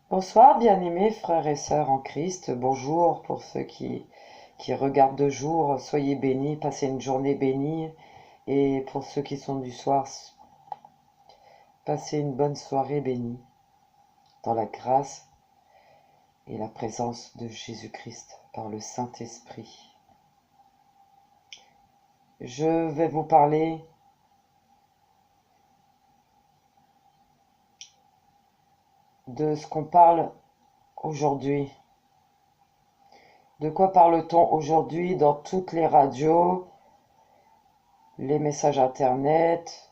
Bonsoir, bien-aimés frères et sœurs en Christ. Bonjour pour ceux qui regardent de jour. Soyez bénis, passez une journée bénie. Et pour ceux qui sont du soir, passez une bonne soirée bénie dans la grâce et la présence de Jésus-Christ par le Saint-Esprit. Je vais vous parler de ce qu'on parle aujourd'hui. De quoi parle-t-on aujourd'hui dans toutes les radios, les messages internet,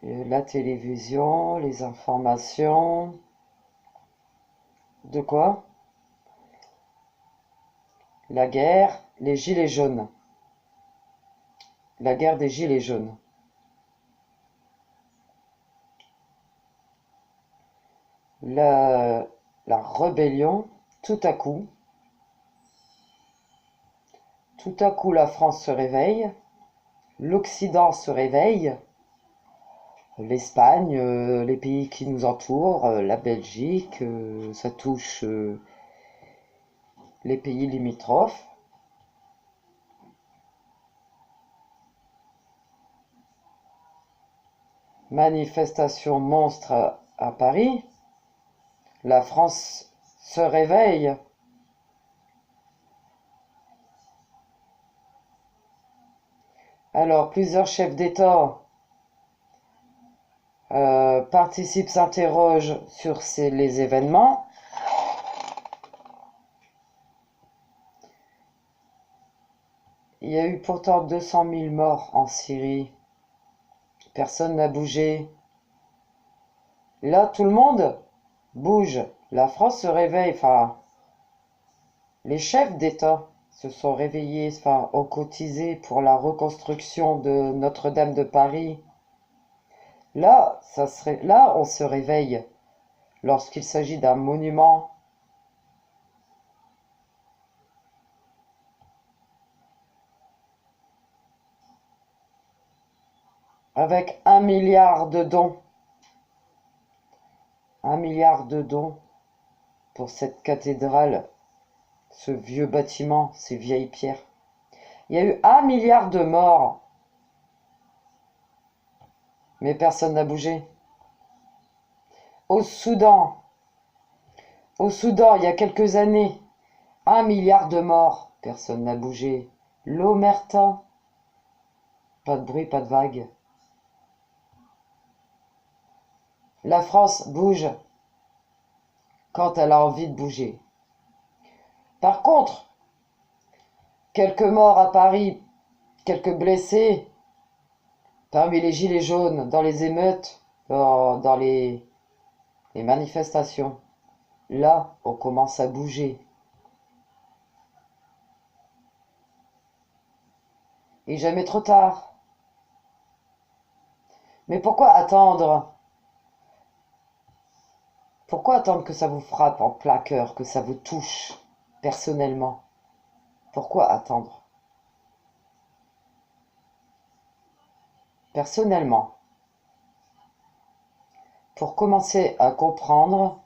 la télévision, les informations? De quoi? La guerre, les gilets jaunes. La guerre des gilets jaunes. La, la rébellion, tout à coup la France se réveille, l'Occident se réveille, l'Espagne, les pays qui nous entourent, la Belgique, ça touche les pays limitrophes. Manifestation monstre à Paris. La France se réveille. Alors, plusieurs chefs d'État participent, s'interrogent sur les événements. Il y a eu pourtant 200 000 morts en Syrie. Personne n'a bougé. Là, tout le monde bouge. La France se réveille. Enfin, les chefs d'État se sont réveillés, enfin, ont cotisé pour la reconstruction de Notre-Dame de Paris. Là, là, on se réveille lorsqu'il s'agit d'un monument. Avec 1 milliard de dons. 1 milliard de dons pour cette cathédrale, ce vieux bâtiment, ces vieilles pierres. Il y a eu 1 milliard de morts, mais personne n'a bougé. Au Soudan, il y a quelques années, 1 milliard de morts, personne n'a bougé. L'Omerta, pas de bruit, pas de vague. La France bouge quand elle a envie de bouger. Par contre, quelques morts à Paris, quelques blessés parmi les gilets jaunes, dans les émeutes, dans les manifestations. Là, on commence à bouger. Et jamais trop tard. Mais pourquoi attendre? Pourquoi attendre que ça vous frappe en plein cœur, que ça vous touche personnellement? Pourquoi attendre? Personnellement, pour commencer à comprendre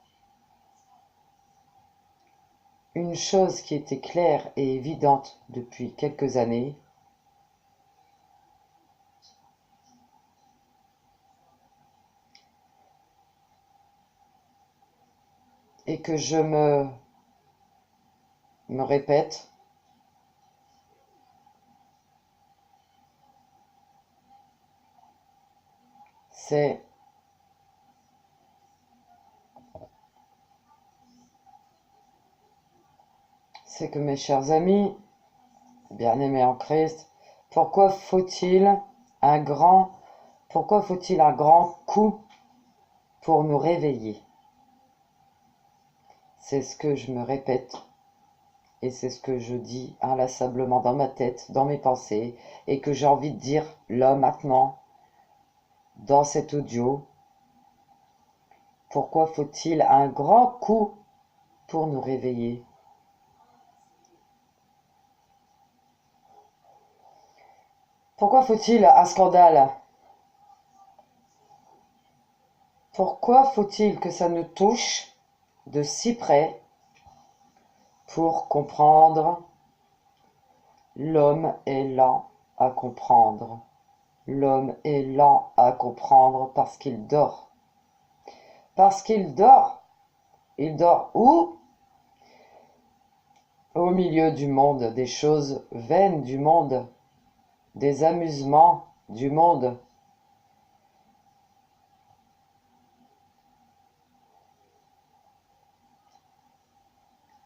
une chose qui était claire et évidente depuis quelques années, et que je me répète, c'est que mes chers amis, bien-aimés en Christ, pourquoi faut-il un grand, pourquoi faut-il un grand coup pour nous réveiller? C'est ce que je me répète et c'est ce que je dis inlassablement dans ma tête, dans mes pensées, et que j'ai envie de dire là maintenant, dans cet audio. Pourquoi faut-il un grand coup pour nous réveiller? Pourquoi faut-il un scandale? Pourquoi faut-il que ça nous touche de si près pour comprendre. L'homme est lent à comprendre. L'homme est lent à comprendre parce qu'il dort. Parce qu'il dort. Il dort où? Au milieu du monde, des choses vaines du monde, des amusements du monde.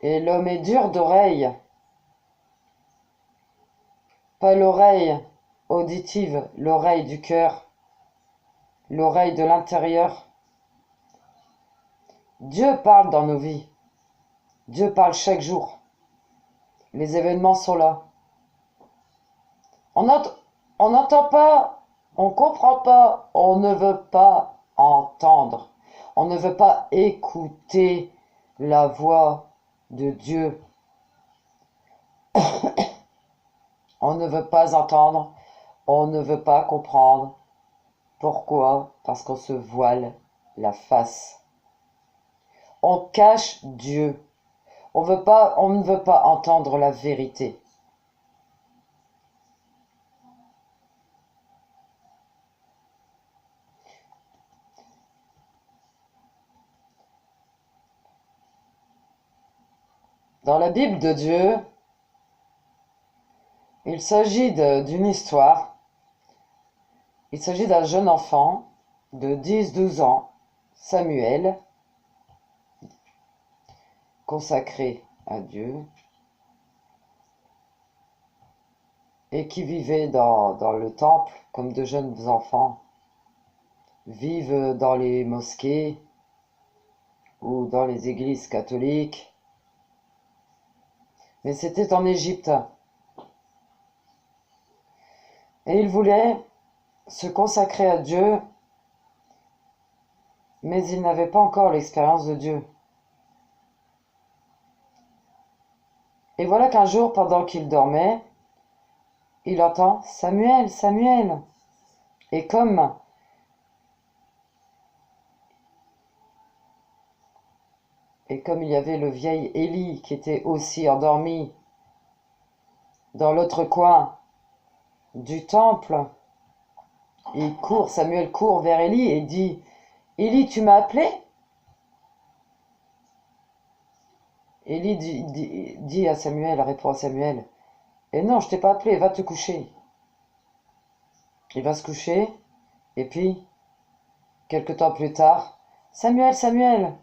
Et l'homme est dur d'oreille, pas l'oreille auditive, l'oreille du cœur, l'oreille de l'intérieur. Dieu parle dans nos vies. Dieu parle chaque jour. Les événements sont là. On n'entend pas, on comprend pas, on ne veut pas entendre. On ne veut pas écouter la voix de Dieu. On ne veut pas entendre, on ne veut pas comprendre. Pourquoi? Parce qu'on se voile la face. On cache Dieu. On ne veut pas entendre la vérité. Dans la Bible de Dieu, il s'agit d'une histoire. Il s'agit d'un jeune enfant de 10-12 ans, Samuel, consacré à Dieu, et qui vivait dans le temple comme de jeunes enfants vivent dans les mosquées ou dans les églises catholiques. Mais c'était en Égypte. Et il voulait se consacrer à Dieu, mais il n'avait pas encore l'expérience de Dieu. Et voilà qu'un jour, pendant qu'il dormait, il entend « Samuel, Samuel !» Et comme il y avait le vieil Élie qui était aussi endormi dans l'autre coin du temple, Samuel court vers Élie et dit « Élie, tu m'as appelé ?» Élie dit à Samuel, répond à Samuel « Et non, je t'ai pas appelé, va te coucher. » Il va se coucher, et puis, quelque temps plus tard, « Samuel, Samuel !»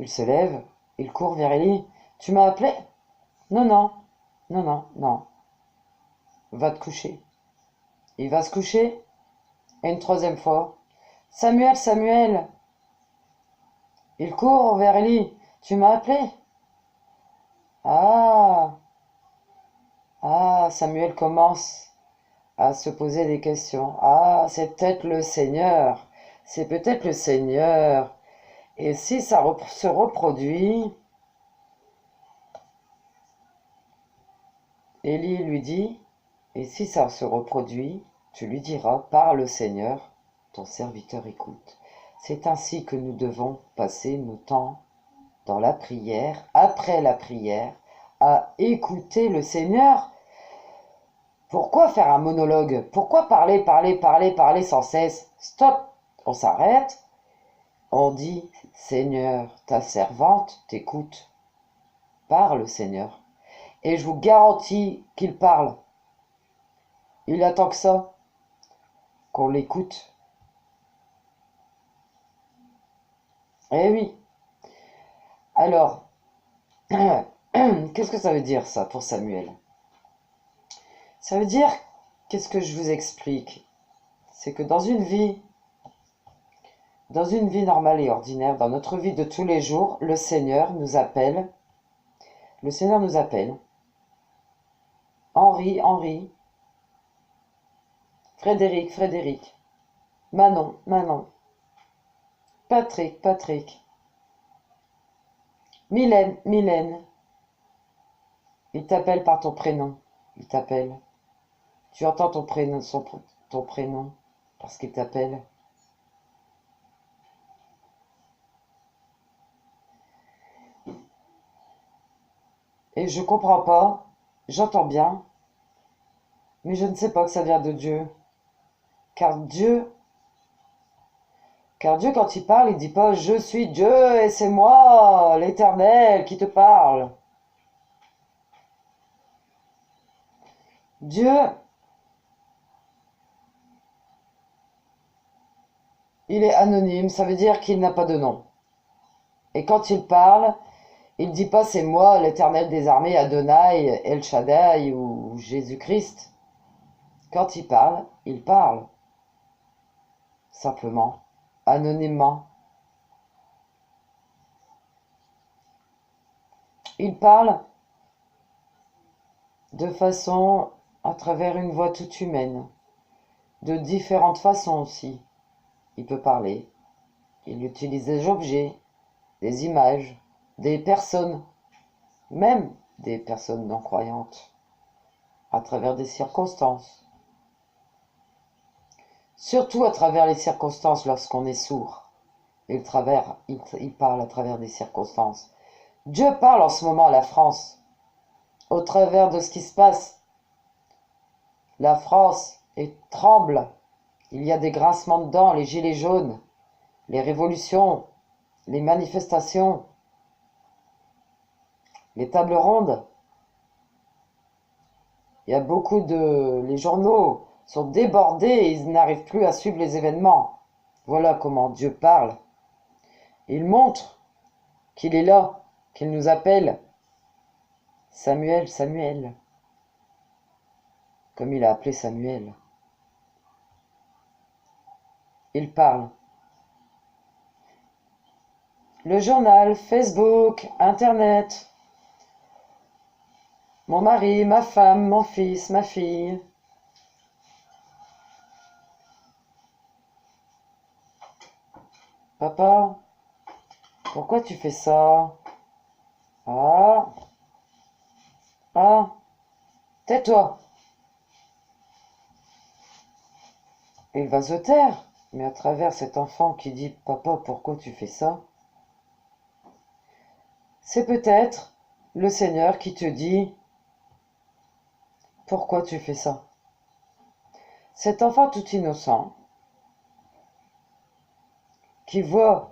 Il se lève, il court vers Élie. « Tu m'as appelé ?»« Non, non, non, non, non. Va te coucher. » Il va se coucher, et une troisième fois. « Samuel, Samuel !» Il court vers Élie. « Tu m'as appelé ?» Ah, Samuel commence à se poser des questions. Ah, c'est peut-être le Seigneur. C'est peut-être le Seigneur. Et si ça se reproduit, Élie lui dit, et si ça se reproduit, tu lui diras, parle Seigneur, ton serviteur écoute. C'est ainsi que nous devons passer nos temps dans la prière, après la prière, à écouter le Seigneur. Pourquoi faire un monologue? Pourquoi parler, parler, parler, parler sans cesse? Stop! On s'arrête. On dit, Seigneur, ta servante t'écoute. Parle, Seigneur. Et je vous garantis qu'il parle. Il attend que ça, qu'on l'écoute. Eh oui. Alors, qu'est-ce que ça veut dire ça pour Samuel? Ça veut dire, qu'est-ce que je vous explique? C'est que dans une vie normale et ordinaire, dans notre vie de tous les jours, le Seigneur nous appelle. Le Seigneur nous appelle. Henri, Henri. Frédéric, Frédéric. Manon, Manon. Patrick, Patrick. Mylène, Mylène. Il t'appelle par ton prénom. Il t'appelle. Tu entends ton prénom, ton prénom, parce qu'il t'appelle. Et je comprends pas, j'entends bien, mais je ne sais pas que ça vient de Dieu. Car Dieu, car Dieu, quand il parle, il dit pas je suis Dieu et c'est moi, l'Éternel, qui te parle. Dieu, il est anonyme, ça veut dire qu'il n'a pas de nom. Et quand il parle, il dit pas c'est moi, l'Éternel des armées, Adonai, El Shaddai ou Jésus-Christ. Quand il parle, simplement, anonymement. Il parle de façon à travers une voix toute humaine, de différentes façons aussi. Il peut parler, il utilise des objets, des images, des personnes, même des personnes non croyantes, à travers des circonstances. Surtout à travers les circonstances lorsqu'on est sourd. Il parle à travers des circonstances. Dieu parle en ce moment à la France, au travers de ce qui se passe. La France tremble. Il y a des grincements de dents, les gilets jaunes, les révolutions, les manifestations, les tables rondes. Il y a les journaux sont débordés et ils n'arrivent plus à suivre les événements. Voilà comment Dieu parle. Il montre qu'il est là, qu'il nous appelle. Samuel, Samuel. Comme il a appelé Samuel. Il parle. Le journal, Facebook, Internet. Mon mari, ma femme, mon fils, ma fille. Papa, pourquoi tu fais ça? Ah, ah, tais-toi. Il va se taire, mais à travers cet enfant qui dit « Papa, pourquoi tu fais ça ?» c'est peut-être le Seigneur qui te dit « Pourquoi tu fais ça ?» Cet enfant tout innocent qui voit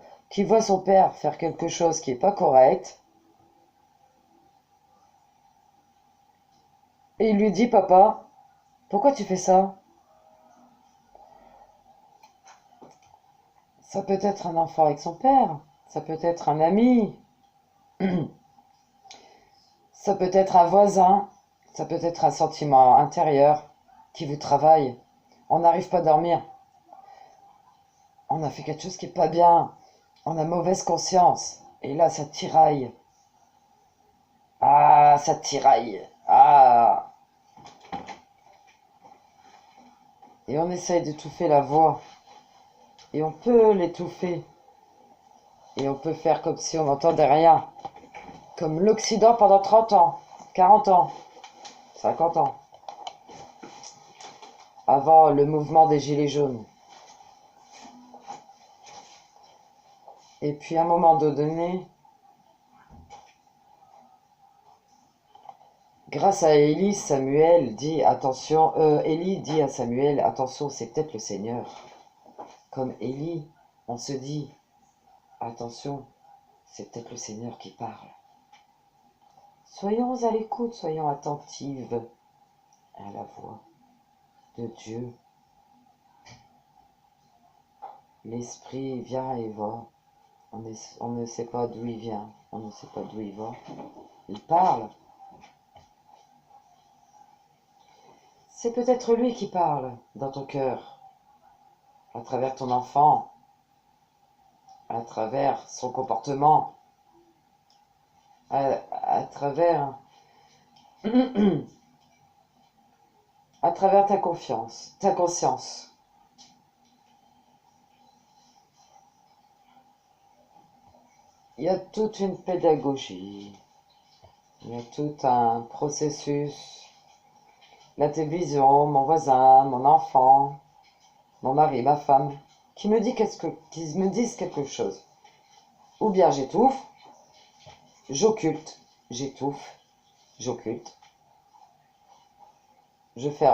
son père faire quelque chose qui n'est pas correct, et il lui dit « Papa, pourquoi tu fais ça ?» Ça peut être un enfant avec son père, ça peut être un ami, ça peut être un voisin, ça peut être un sentiment intérieur qui vous travaille. On n'arrive pas à dormir. On a fait quelque chose qui n'est pas bien. On a mauvaise conscience. Et là, ça tiraille. Ah, ça tiraille. Ah. Et on essaye d'étouffer la voix. Et on peut l'étouffer. Et on peut faire comme si on n'entendait rien. Comme l'Occident pendant 30 ans, 40 ans, 50 ans. Avant le mouvement des Gilets jaunes. Et puis à un moment donné, grâce à Élie, Élie dit à Samuel, attention, c'est peut-être le Seigneur. Comme Élie, on se dit, attention, c'est peut-être le Seigneur qui parle. Soyons à l'écoute, soyons attentives à la voix de Dieu. L'Esprit vient et va. On ne sait pas d'où il vient, on ne sait pas d'où il va. Il parle. C'est peut-être lui qui parle dans ton cœur, à travers ton enfant, à travers son comportement, à travers à travers ta conscience. Il y a toute une pédagogie, il y a tout un processus. La télévision, mon voisin, mon enfant, mon mari, ma femme, qui me disent quelque chose. Ou bien j'étouffe, j'occulte, j'étouffe, j'occulte. Je fais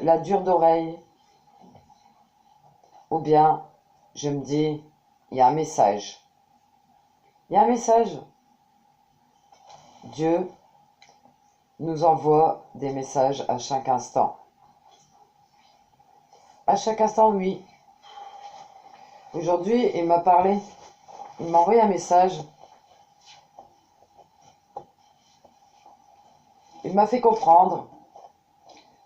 la dure d'oreille. Ou bien, je me dis, il y a un message. Il y a un message. Dieu nous envoie des messages à chaque instant. À chaque instant, oui. Aujourd'hui, il m'a parlé. Il m'a envoyé un message. Il m'a fait comprendre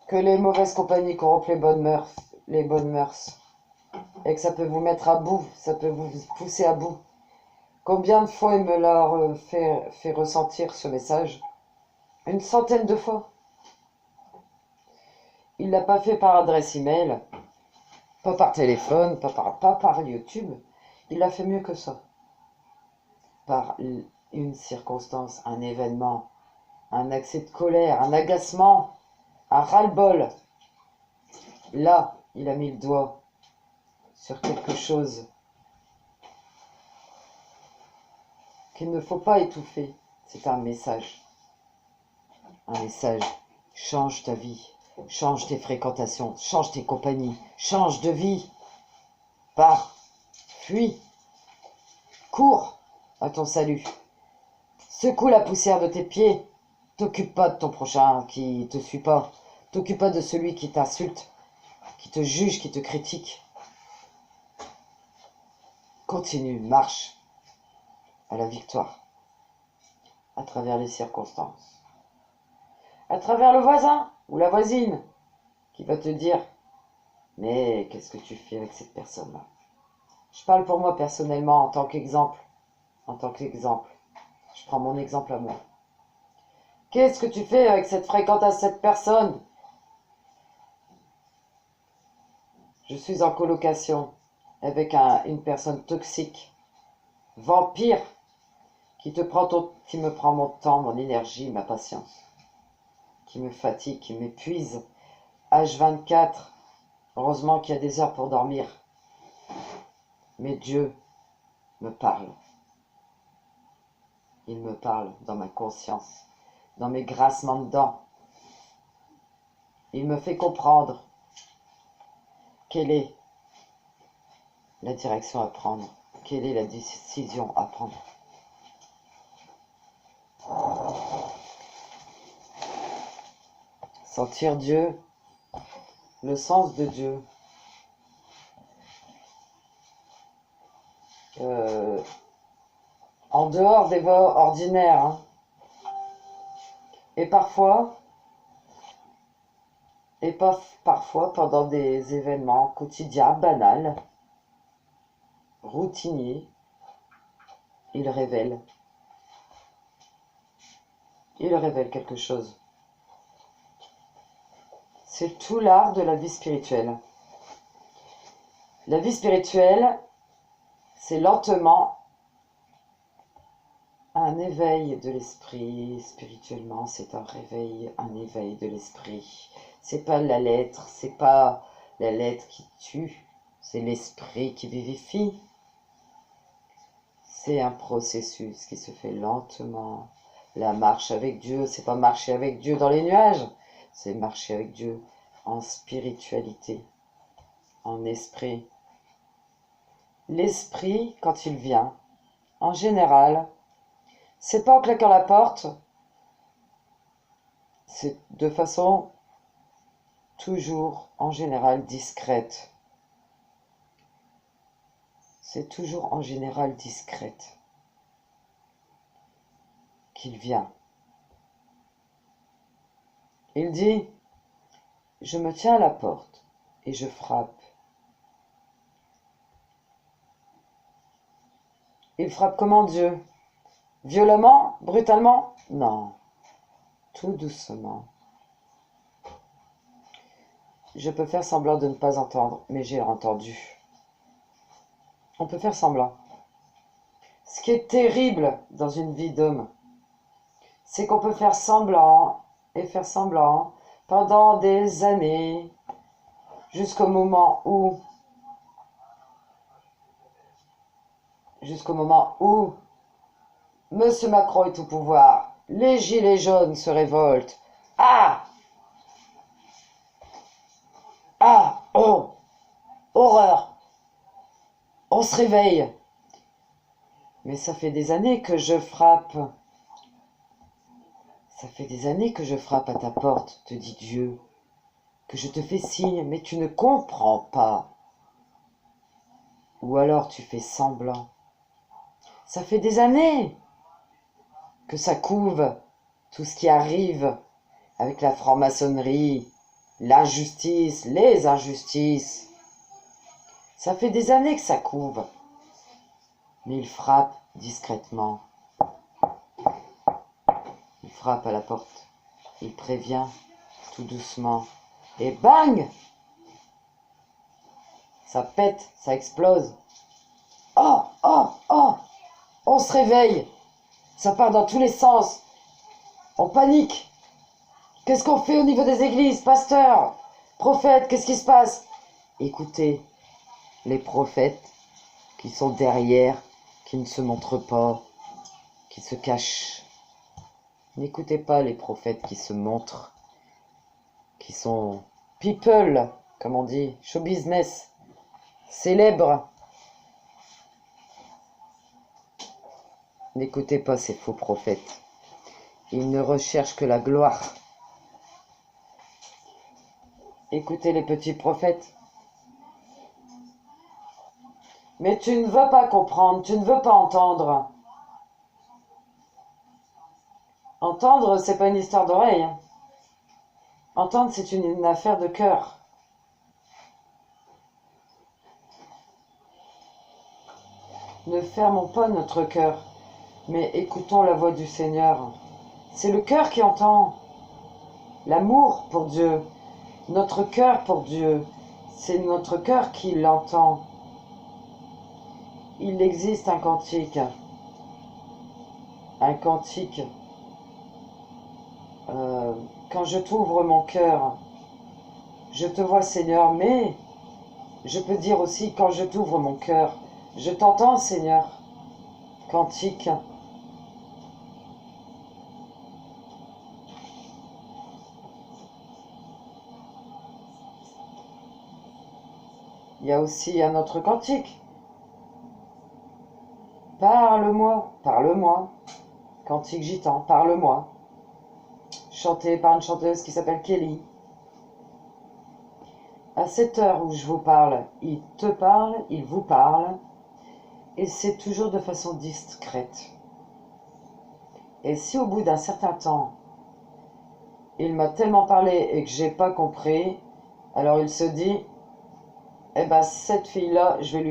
que les mauvaises compagnies corrompent les bonnes mœurs, et que ça peut vous mettre à bout, ça peut vous pousser à bout. Combien de fois il me l'a fait ressentir ce message? Une centaine de fois. Il ne l'a pas fait par adresse email, pas par téléphone, pas par YouTube. Il l'a fait mieux que ça. Par une circonstance, un événement, un accès de colère, un agacement, un ras-le-bol. Là, il a mis le doigt sur quelque chose qu'il ne faut pas étouffer. C'est un message. Un message. Change ta vie. Change tes fréquentations. Change tes compagnies. Change de vie. Pars. Fuis. Cours à ton salut. Secoue la poussière de tes pieds. T'occupe pas de ton prochain qui te suit pas. T'occupe pas de celui qui t'insulte, qui te juge, qui te critique. Continue, marche à la victoire, à travers les circonstances, à travers le voisin ou la voisine qui va te dire « Mais qu'est-ce que tu fais avec cette personne-là » Je parle pour moi personnellement en tant qu'exemple. En tant qu'exemple. Je prends mon exemple à moi. Qu'est-ce que tu fais avec cette fréquentation à cette personne? Je suis en colocation avec une personne toxique, vampire, qui me prend mon temps, mon énergie, ma patience, qui me fatigue, qui m'épuise. H24, heureusement qu'il y a des heures pour dormir. Mais Dieu me parle. Il me parle dans ma conscience, dans mes grincements de dents. Il me fait comprendre quelle est la direction à prendre, quelle est la décision à prendre. Sentir Dieu, le sens de Dieu. En dehors des voies ordinaires. Hein. Et parfois pendant des événements quotidiens, banals, routiniers, il révèle quelque chose. C'est tout l'art de la vie spirituelle. La vie spirituelle, c'est lentement un éveil de l'esprit. Spirituellement, c'est un éveil de l'esprit. C'est pas la lettre qui tue, c'est l'esprit qui vivifie. C'est un processus qui se fait lentement. La marche avec Dieu, c'est pas marcher avec Dieu dans les nuages, c'est marcher avec Dieu en spiritualité, en esprit. L'esprit, quand il vient, en général, c'est pas en claquant la porte, c'est de façon toujours, en général, discrète. C'est toujours en général discrète qu'il vient. Il dit, je me tiens à la porte et je frappe. Il frappe comment Dieu? Violemment? Brutalement? Non. Tout doucement. Je peux faire semblant de ne pas entendre, mais j'ai entendu. On peut faire semblant. Ce qui est terrible dans une vie d'homme, c'est qu'on peut faire semblant pendant des années, jusqu'au moment où Monsieur Macron est au pouvoir, Les gilets jaunes se révoltent. Ah! Ah! Oh! Horreur! On se réveille. Mais ça fait des années que je frappe. Ça fait des années que je frappe à ta porte, te dit Dieu, que je te fais signe, mais tu ne comprends pas. Ou alors tu fais semblant. Ça fait des années que ça couve tout ce qui arrive avec la franc-maçonnerie, l'injustice, les injustices. Ça fait des années que ça couve. Mais il frappe discrètement. Il frappe à la porte. Il prévient tout doucement. Et bang! Ça pète, ça explose. Oh, oh, oh! On se réveille. Ça part dans tous les sens. On panique. Qu'est-ce qu'on fait au niveau des églises, pasteur, prophète, qu'est-ce qui se passe? Écoutez, les prophètes qui sont derrière, qui ne se montrent pas, qui se cachent. N'écoutez pas les prophètes qui se montrent, qui sont people, comme on dit, show business, célèbres. N'écoutez pas ces faux prophètes. Ils ne recherchent que la gloire. Écoutez les petits prophètes. Mais tu ne veux pas comprendre, tu ne veux pas entendre. Entendre, c'est pas une histoire d'oreille. Entendre, c'est une affaire de cœur. Ne fermons pas notre cœur, mais écoutons la voix du Seigneur. C'est le cœur qui entend. L'amour pour Dieu, notre cœur pour Dieu, c'est notre cœur qui l'entend. Il existe un cantique. Quand je t'ouvre mon cœur, je te vois Seigneur, mais je peux dire aussi quand je t'ouvre mon cœur, je t'entends Seigneur. Cantique. Il y a aussi un autre cantique. Parle-moi, parle-moi. Cantique gitan, parle-moi. Chanté par une chanteuse qui s'appelle Kelly. À cette heure où je vous parle, il te parle, il vous parle, et c'est toujours de façon discrète. Et si au bout d'un certain temps, il m'a tellement parlé et que j'ai pas compris, alors il se dit, eh ben cette fille-là, je vais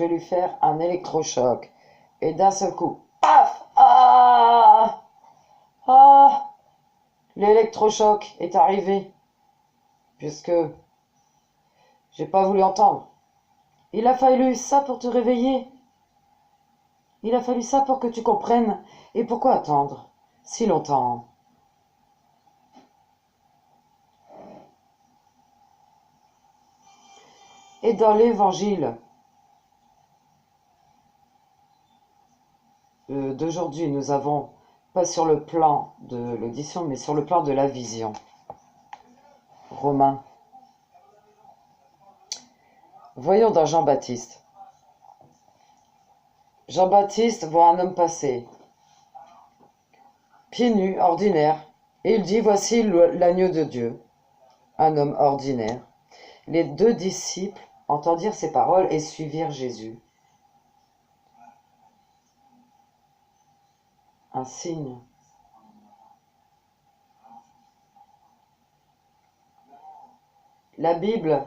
lui faire un électrochoc. Et d'un seul coup, paf! Ah! Ah! L'électrochoc est arrivé, puisque j'ai pas voulu entendre. Il a fallu ça pour te réveiller. Il a fallu ça pour que tu comprennes. Et pourquoi attendre si longtemps? Et dans l'évangile d'aujourd'hui, nous avons, pas sur le plan de l'audition, mais sur le plan de la vision. Romains. Voyons dans Jean-Baptiste. Jean-Baptiste voit un homme passer, pieds nus, ordinaire, et il dit, voici l'agneau de Dieu, un homme ordinaire. Les deux disciples entendirent ces paroles et suivirent Jésus. Un signe. La Bible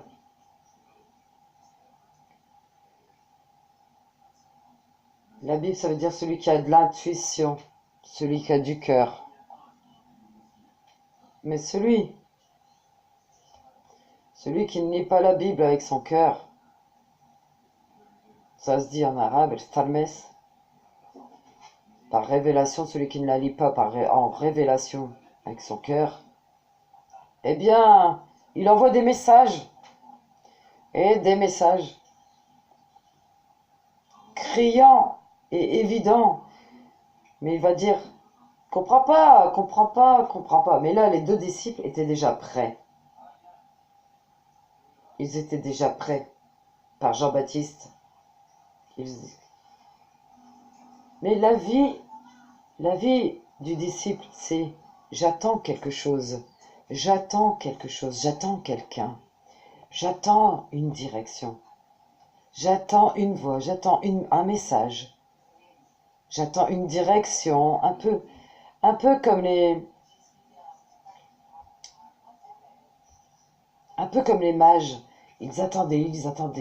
ça veut dire celui qui a de l'intuition, celui qui a du cœur. Mais celui qui ne lit pas la Bible avec son cœur, ça se dit en arabe, el-talmes, par révélation, celui qui ne la lit pas en révélation avec son cœur, eh bien, il envoie des messages, et des messages criants et évidents, mais il va dire Comprends pas, comprends pas, comprends pas. Mais là, les deux disciples étaient déjà prêts. Ils étaient déjà prêts par Jean-Baptiste. Mais la vie du disciple, c'est j'attends quelque chose, j'attends quelque chose, j'attends quelqu'un, j'attends une direction, j'attends une voix, j'attends un message, j'attends une direction, un peu comme les mages. Ils attendaient,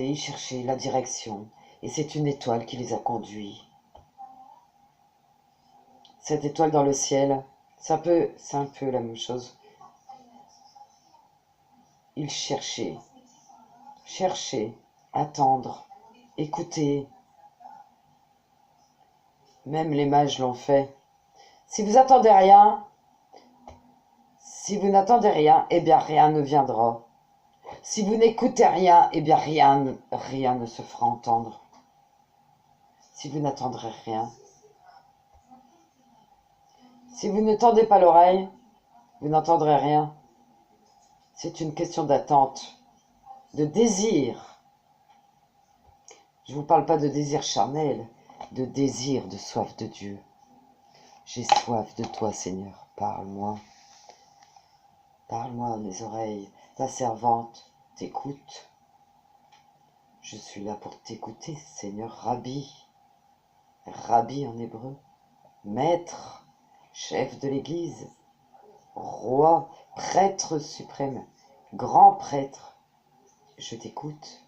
ils cherchaient la direction, et c'est une étoile qui les a conduits. Cette étoile dans le ciel, c'est un peu la même chose. Ils cherchaient, attendre, écouter. Même les mages l'ont fait. Si vous attendez rien, si vous n'attendez rien, eh bien rien ne viendra. Si vous n'écoutez rien, eh bien rien ne se fera entendre. Si vous n'attendrez rien, si vous ne tendez pas l'oreille, vous n'entendrez rien. C'est une question d'attente, de désir. Je ne vous parle pas de désir charnel, de désir, de soif de Dieu. J'ai soif de toi, Seigneur, parle-moi. Parle-moi à mes oreilles, ta servante t'écoute. Je suis là pour t'écouter, Seigneur, Rabbi. Rabbi en hébreu, maître, chef de l'Église, roi, prêtre suprême, grand prêtre. Je t'écoute.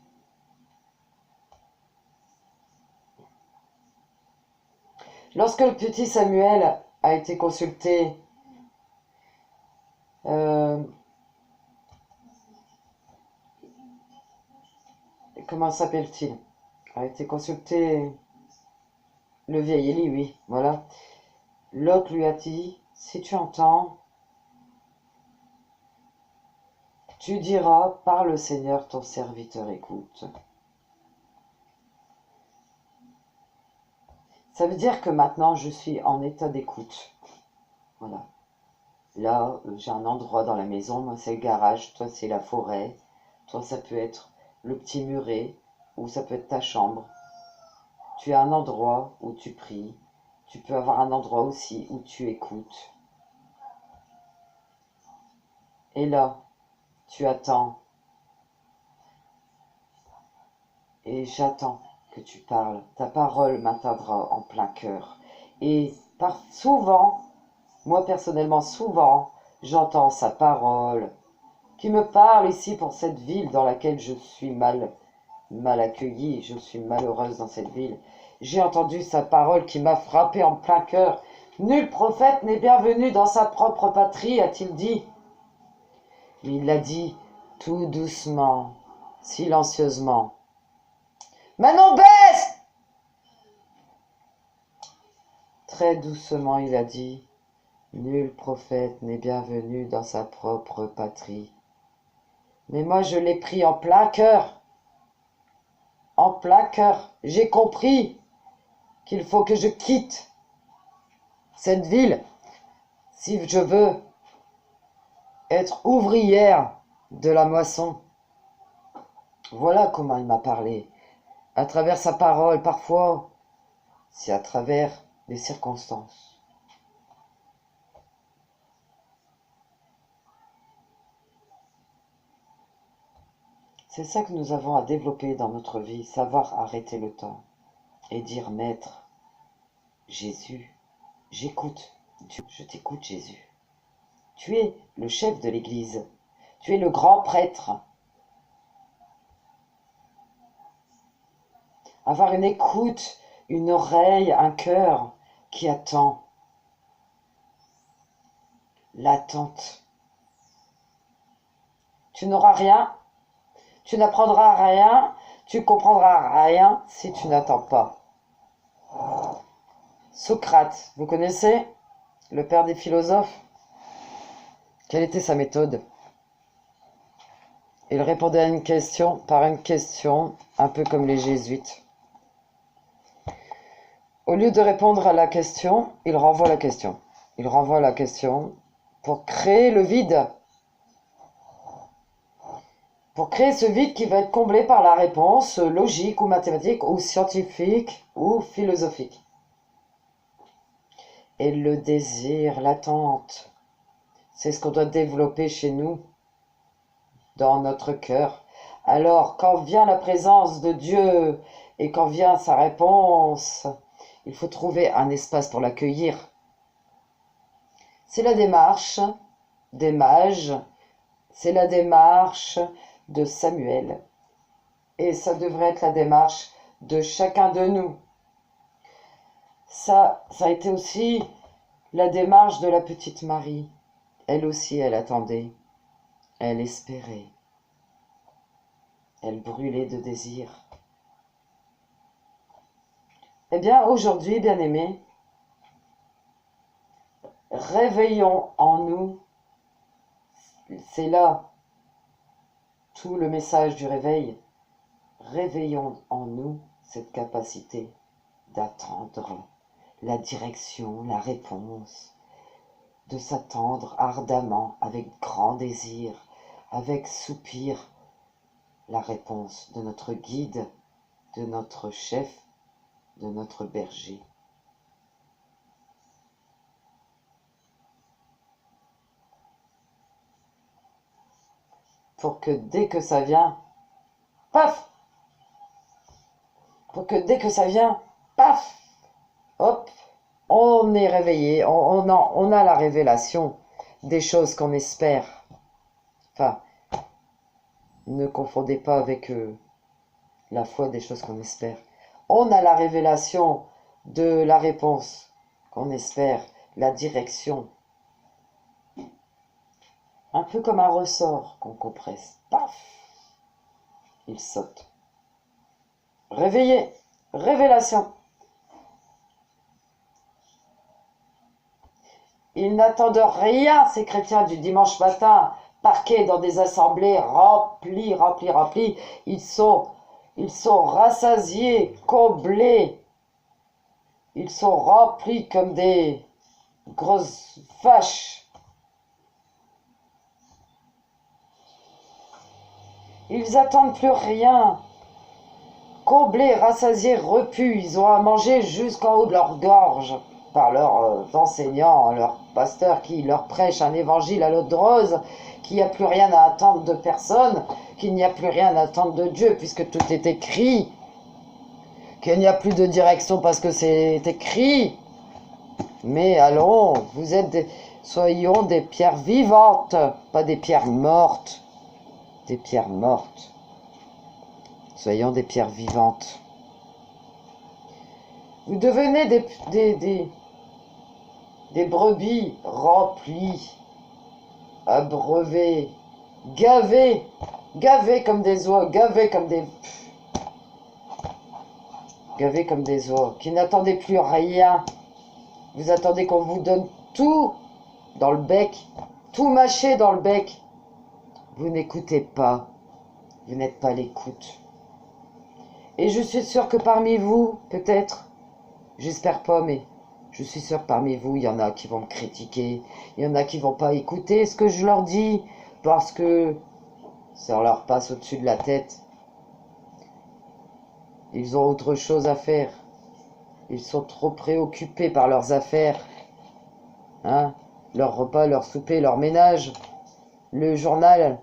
Lorsque le petit Samuel a été consulté, comment s'appelle-t-il? A été consulté le vieil Élie, oui, voilà. L'autre lui a dit, si tu entends, tu diras, par le Seigneur, ton serviteur écoute. Ça veut dire que maintenant, je suis en état d'écoute. Voilà. Là, j'ai un endroit dans la maison, moi c'est le garage, toi c'est la forêt, toi ça peut être le petit muret, ou ça peut être ta chambre. Tu as un endroit où tu pries, tu peux avoir un endroit aussi où tu écoutes. Et là, tu attends. Et j'attends que tu parles. Ta parole m'atteindra en plein cœur. Et souvent, moi personnellement, souvent, j'entends sa parole qui me parle ici pour cette ville dans laquelle je suis mal accueillie, je suis malheureuse dans cette ville. J'ai entendu sa parole qui m'a frappé en plein cœur. Nul prophète n'est bienvenu dans sa propre patrie, a-t-il dit. Mais il l'a dit tout doucement, silencieusement. Manon, baisse! Très doucement, il a dit, nul prophète n'est bienvenu dans sa propre patrie. Mais moi, je l'ai pris en plein cœur. En plein cœur. J'ai compris qu'il faut que je quitte cette ville si je veux être ouvrière de la moisson. Voilà comment il m'a parlé. À travers sa parole, parfois, c'est à travers les circonstances. C'est ça que nous avons à développer dans notre vie, savoir arrêter le temps et dire, Maître, Jésus, j'écoute, Dieu, je t'écoute Jésus. Tu es le chef de l'Église, tu es le grand prêtre. Avoir une écoute, une oreille, un cœur qui attend. L'attente. Tu n'auras rien, tu n'apprendras rien, tu comprendras rien si tu n'attends pas. Socrate, vous connaissez? Le père des philosophes? Quelle était sa méthode? Il répondait à une question par une question, un peu comme les jésuites. Au lieu de répondre à la question, il renvoie la question. Il renvoie la question pour créer le vide. Pour créer ce vide qui va être comblé par la réponse logique ou mathématique ou scientifique ou philosophique. Et le désir, l'attente, c'est ce qu'on doit développer chez nous, dans notre cœur. Alors, quand vient la présence de Dieu et quand vient sa réponse, il faut trouver un espace pour l'accueillir. C'est la démarche des mages, c'est la démarche de Samuel. Et ça devrait être la démarche de chacun de nous. Ça a été aussi la démarche de la petite Marie. Elle aussi, elle attendait, elle espérait, elle brûlait de désir. Eh bien, aujourd'hui, bien-aimés, réveillons en nous, c'est là tout le message du réveil, réveillons en nous cette capacité d'attendre la direction, la réponse, de s'attendre ardemment, avec grand désir, avec soupir, la réponse de notre guide, de notre chef, de notre berger. Pour que dès que ça vient, paf! Pour que dès que ça vient, paf! Hop! On est réveillé, on a la révélation des choses qu'on espère. Enfin, ne confondez pas avec la foi des choses qu'on espère. On a la révélation de la réponse qu'on espère, la direction. Un peu comme un ressort qu'on compresse. Paf! Il saute. Réveillé, révélation. Ils n'attendent rien, ces chrétiens du dimanche matin, parqués dans des assemblées remplies. Ils sont rassasiés, comblés. Ils sont remplis comme des grosses vaches. Ils attendent plus rien. Comblés, rassasiés, repus, ils ont à manger jusqu'en haut de leur gorge par leurs enseignants, leurs pasteurs qui leur prêchent un évangile à l'eau de rose, qu'il n'y a plus rien à attendre de personne, qu'il n'y a plus rien à attendre de Dieu puisque tout est écrit, qu'il n'y a plus de direction parce que c'est écrit. Mais allons, soyons des pierres vivantes, pas des pierres mortes, des pierres mortes. Soyons des pierres vivantes. Vous devenez des brebis remplies, abreuvées, gavées comme des oies, gavées comme des oies, qui n'attendaient plus rien. Vous attendez qu'on vous donne tout dans le bec, tout mâché dans le bec. Vous n'écoutez pas, vous n'êtes pas à l'écoute. Et je suis sûre que parmi vous, peut-être, j'espère pas, mais je suis sûre que parmi vous, il y en a qui vont me critiquer, il y en a qui vont pas écouter ce que je leur dis, parce que ça leur passe au-dessus de la tête. Ils ont autre chose à faire. Ils sont trop préoccupés par leurs affaires. Hein? Leur repas, leur souper, leur ménage, le journal,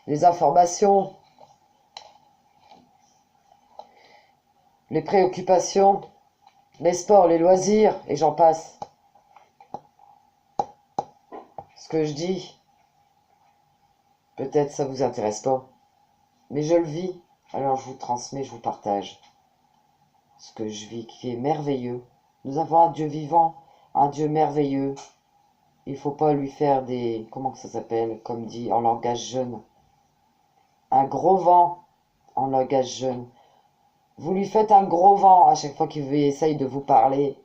les informations, les préoccupations, les sports, les loisirs, et j'en passe. Ce que je dis, peut-être ça vous intéresse pas, mais je le vis, alors je vous transmets, je vous partage ce que je vis qui est merveilleux. Nous avons un Dieu vivant, un Dieu merveilleux. Il faut pas lui faire des, comment ça s'appelle, comme dit en langage jeune, un gros vent en langage jeune. Vous lui faites un gros vent à chaque fois qu'il essaye de vous parler.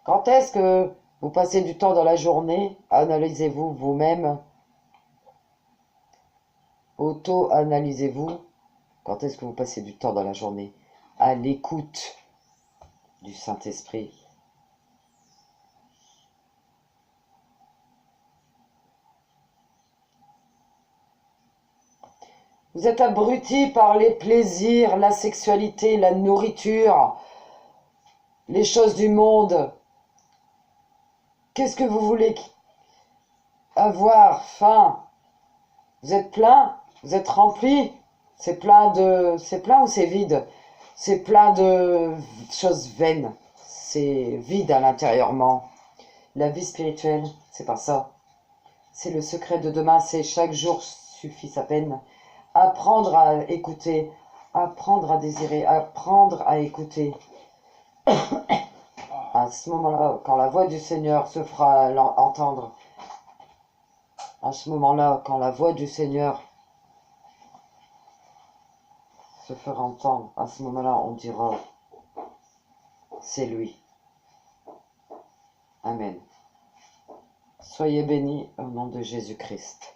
Quand est-ce que vous passez du temps dans la journée? Analysez-vous vous-même. Auto-analysez-vous. Quand est-ce que vous passez du temps dans la journée à l'écoute du Saint-Esprit? Vous êtes abrutis par les plaisirs, la sexualité, la nourriture, les choses du monde. Qu'est-ce que vous voulez avoir? Faim? Vous êtes plein? Vous êtes rempli? C'est plein ou c'est vide? C'est plein de choses vaines. C'est vide à l'intérieurement. La vie spirituelle, c'est pas ça. C'est le secret de demain, c'est chaque jour suffit sa peine. Apprendre à écouter, apprendre à désirer, apprendre à écouter. À ce moment-là, quand la voix du Seigneur se fera entendre, à ce moment-là, quand la voix du Seigneur se fera entendre, à ce moment-là, on dira, c'est lui. Amen. Soyez bénis au nom de Jésus-Christ.